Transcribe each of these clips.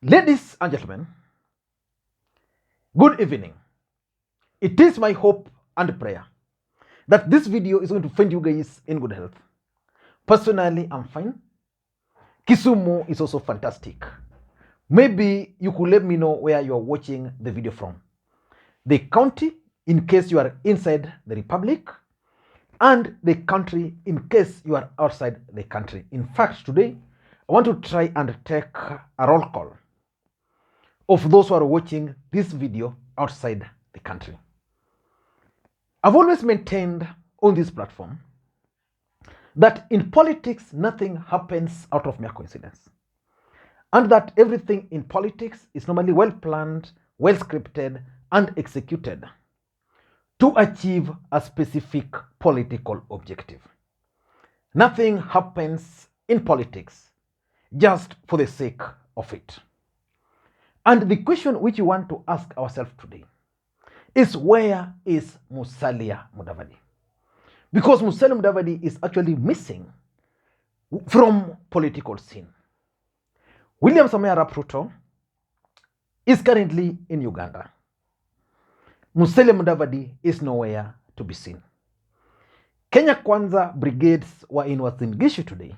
Ladies and gentlemen, good evening. It is my hope and prayer that this video is going to find you guys in good health. Personally, I'm fine. Kisumu is also fantastic. Maybe you could let me know where you are watching the video from. The county, in case you are inside the republic, and the country, in case you are outside the country. In fact, today, I want to try and take a roll call of those who are watching this video outside the country. I've always maintained on this platform that in politics, nothing happens out of mere coincidence. And that everything in politics is normally well planned, well scripted, and executed to achieve a specific political objective. Nothing happens in politics just for the sake of it. And the question which we want to ask ourselves today is, where is Musalia Mudavadi? Because Musalia Mudavadi is actually missing from political scene. William Samoei Arap Ruto is currently in Uganda. Musalia Mudavadi is nowhere to be seen. Kenya Kwanza brigades were in Uasin Gishu today.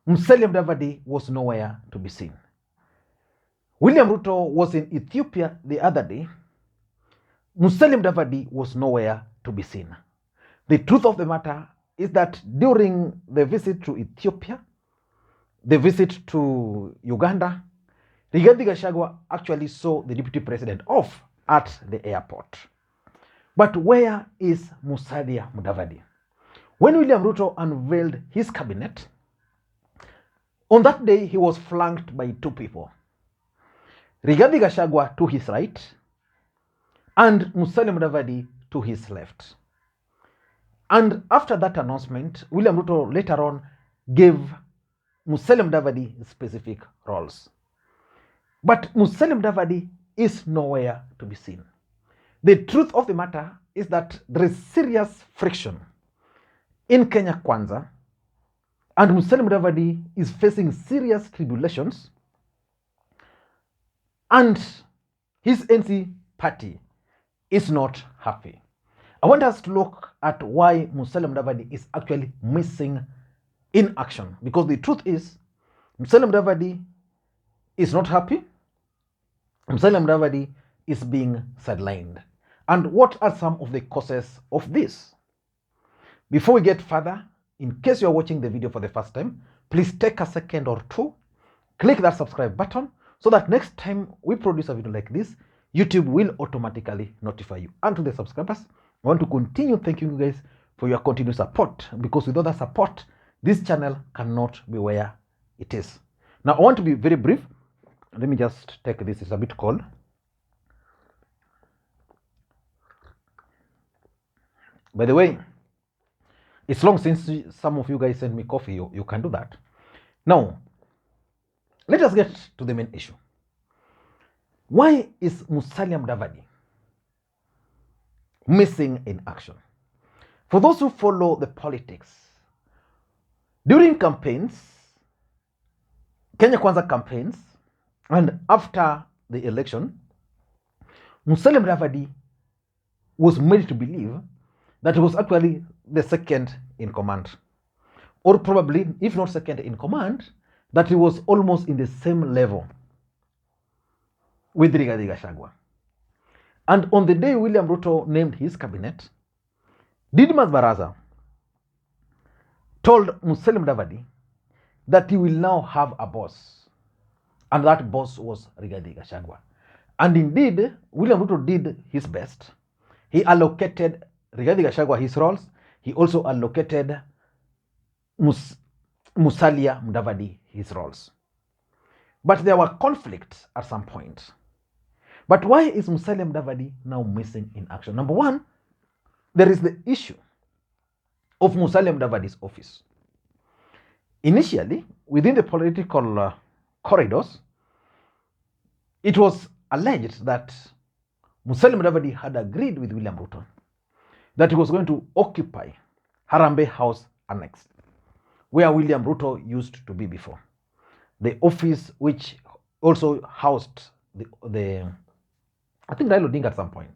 Musalia Mudavadi was nowhere to be seen. William Ruto was in Ethiopia the other day. Musalia Mudavadi was nowhere to be seen. The truth of the matter is that during the visit to Ethiopia, the visit to Uganda, Rigathi Gachagua actually saw the deputy president off at the airport. But where is Musalia Mudavadi? When William Ruto unveiled his cabinet, on that day he was flanked by two people. Rigathi Gachagua to his right and Musalia Mudavadi to his left. And after that announcement, William Ruto later on gave Musalia Mudavadi specific roles. But Musalia Mudavadi is nowhere to be seen. The truth of the matter is that there is serious friction in Kenya Kwanza, and Musalia Mudavadi is facing serious tribulations, and his NC party is not happy. I want us to look at why Musalia Mudavadi is actually missing in action, because the truth is Musalia Mudavadi is not happy. Musalia Mudavadi is being sidelined. And what are some of the causes of this? Before we get further, in case you are watching the video for the first time, please take a second or two, click that subscribe button so that next time we produce a video like this, YouTube will automatically notify you. And to the subscribers, I want to continue thanking you guys for your continued support, because without that support, this channel cannot be where it is. Now, I want to be very brief. Let me just take this, it's a bit cold. By the way, it's long since some of you guys sent me coffee. You can do that. Now, let us get to the main issue. Why is Musalia Mudavadi missing in action? For those who follow the politics, during campaigns, Kenya Kwanza campaigns, and after the election, Musalia Mudavadi was made to believe that he was actually the second in command. Or probably, if not second in command, that he was almost in the same level with Rigathi Gachagua. And on the day William Ruto named his cabinet, Didmas Baraza told Musalia Mudavadi that he will now have a boss. And that boss was Rigathi Gachagua. And indeed, William Ruto did his best. He allocated Rigathi Gachagua his roles. He also allocated Musalia Mudavadi his roles. But there were conflicts at some point. But why is Musalia Mudavadi now missing in action? Number one, there is the issue of Musalia Mudavadi's office. Initially, within the political corridors, it was alleged that Musalia Mudavadi had agreed with William Ruto that he was going to occupy Harambee House Annex, where William Ruto used to be before. The office which also housed the I think Raila Odinga at some point.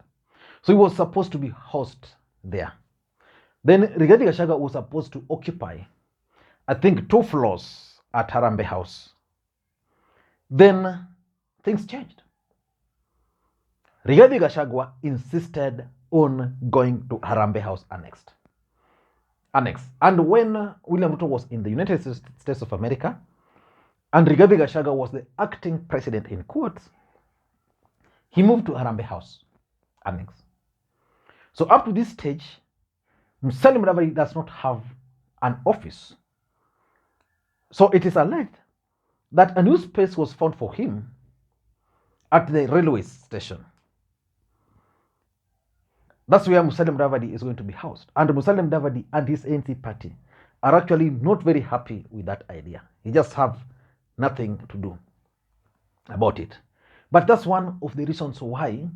So he was supposed to be housed there. Then Rigathi Gachagua was supposed to occupy, I think, 2 floors at Harambee House. Then things changed. Rigathi Gachagua insisted on going to Harambee House Annex. And when William Ruto was in the United States of America, and Rigathi Gachagua was the acting president in quotes, he moved to Harambee House Annex. So up to this stage, Musalia Mudavadi does not have an office. So it is alleged that a new space was found for him at the railway station. That's where Musalia Mudavadi is going to be housed. And Musalia Mudavadi and his ANC party are actually not very happy with that idea. They just have nothing to do about it. But that's one of the reasons why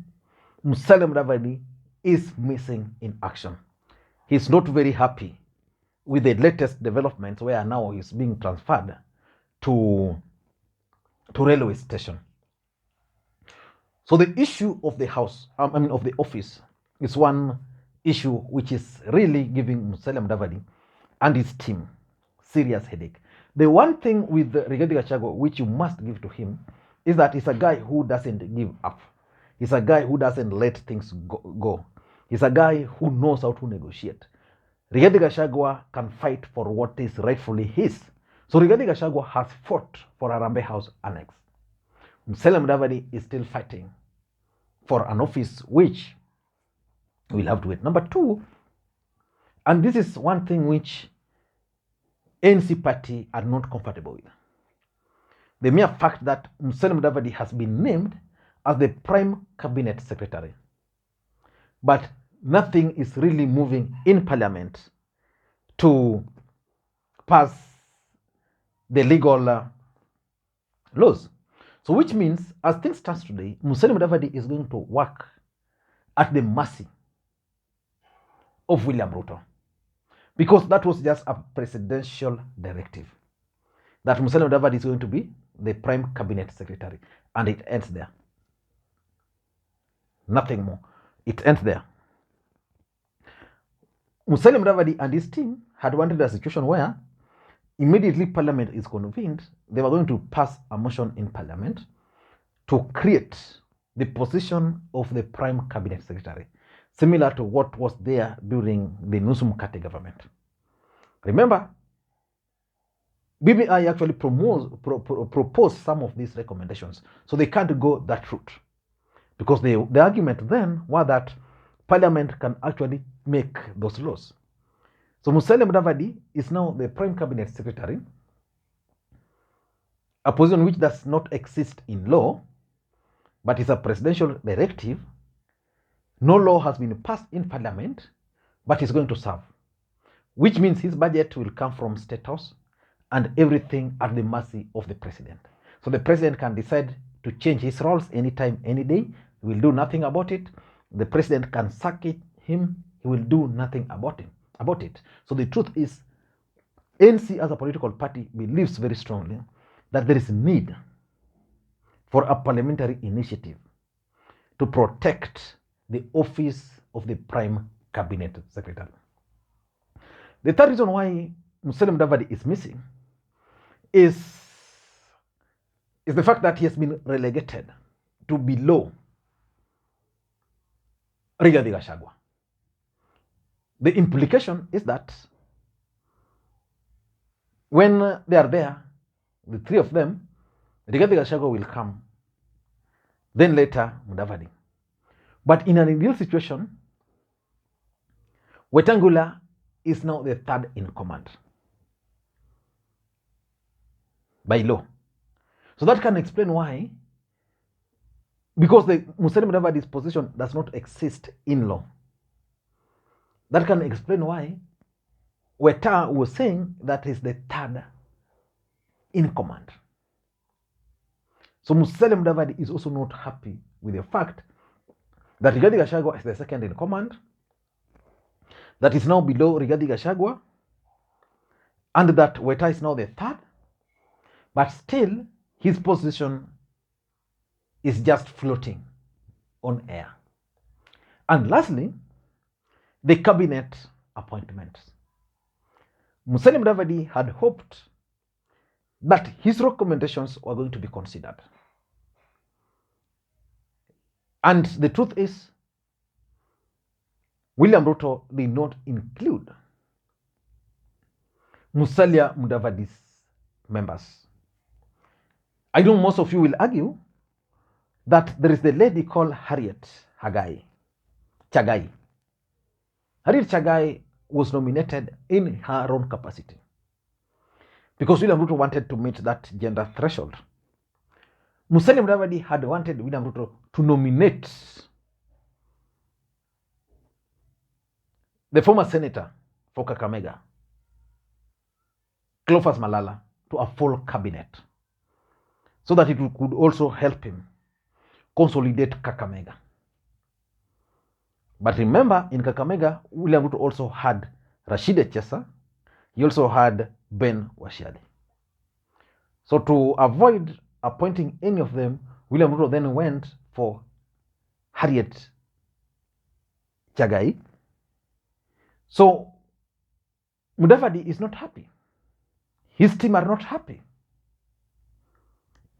Musalia Mudavadi is missing in action. He's not very happy with the latest developments where now he's being transferred to railway station. So the issue of the house, of the office, is one issue which is really giving Musalia Mudavadi and his team serious headache. The one thing with Rigathi Gachagua which you must give to him is that he's a guy who doesn't give up. He's a guy who doesn't let things go. He's a guy who knows how to negotiate. Rigathi Gachagua can fight for what is rightfully his. So Rigathi Gachagua has fought for Harambee House Annex. Musalia Mudavadi is still fighting for an office which we'll have to wait. Number 2, and this is one thing which ANC party are not comfortable with. The mere fact that Musalia Mudavadi has been named as the prime cabinet secretary. But nothing is really moving in parliament to pass the legal laws. So which means, as things stand today, Musalia Mudavadi is going to work at the mercy of William Ruto. Because that was just a presidential directive that Musalia Mudavadi is going to be the prime cabinet secretary. And it ends there. Nothing more. It ends there. Musalia Mudavadi and his team had wanted a situation where immediately parliament is convened, they were going to pass a motion in parliament to create the position of the prime cabinet secretary, similar to what was there during the Nusum Kate government. Remember, BBI actually proposed some of these recommendations, so they can't go that route. Because the argument then was that parliament can actually make those laws. So Musalia Mudavadi is now the prime cabinet secretary, a position which does not exist in law, but is a presidential directive. No law has been passed in parliament, but he's going to serve, which means his budget will come from State House and everything at the mercy of the president. So the president can decide to change his roles anytime, any day. He will do nothing about it. The president can sack him. He will do nothing about it. So the truth is, ANC as a political party believes very strongly that there is need for a parliamentary initiative to protect the office of the prime cabinet secretary. The third reason why Musalia Mudavadi is missing is the fact that he has been relegated to below Rigathi Gachagua. The implication is that when they are there, the three of them, Rigathi Gachagua will come, then later Mudavadi. But in an ideal situation, Wetangula is now the third in command by law. So that can explain why, because the Musalia Mudavadi's position does not exist in law. That can explain why Weta was saying that is the third in command. So Musalia Mudavadi is also not happy with the fact that Rigathi Gachagua is the second in command, that is now below Rigathi Gachagua, and that Weta is now the third, but still his position is just floating on air. And lastly, the cabinet appointments. Musalia Mudavadi had hoped that his recommendations were going to be considered. And the truth is, William Ruto did not include Musalia Mudavadi's members. I know most of you will argue that there is the lady called Harriet Chagai. Harriet Chagai was nominated in her own capacity because William Ruto wanted to meet that gender threshold. Musalia Mudavadi had wanted William Ruto to nominate the former senator for Kakamega, Cleophas Malala, to a full cabinet so that it could also help him consolidate Kakamega. But remember, in Kakamega, William Ruto also had Rashida Chesa. He also had Ben Washiali. So to avoid appointing any of them, William Ruto then went for Harriet Chagai. So Mudavadi is not happy. His team are not happy.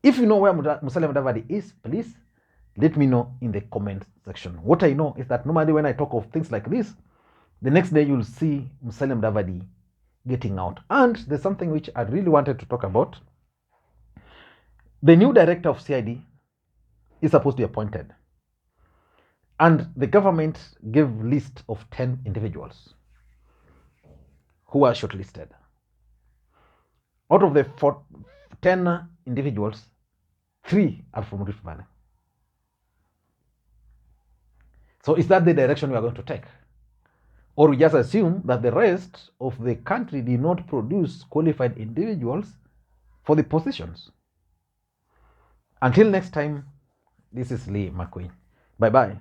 If you know where Musalia Mudavadi is, please let me know in the comment section. What I know is that normally when I talk of things like this, the next day you'll see Musalia Mudavadi getting out. And there's something which I really wanted to talk about. The new director of CID is supposed to be appointed. And the government gave a list of 10 individuals who are shortlisted. Out of the 10 individuals, 3 are from Rift Valley. So is that the direction we are going to take? Or we just assume that the rest of the country did not produce qualified individuals for the positions? Until next time, this is Lee Makwiny. Bye-bye.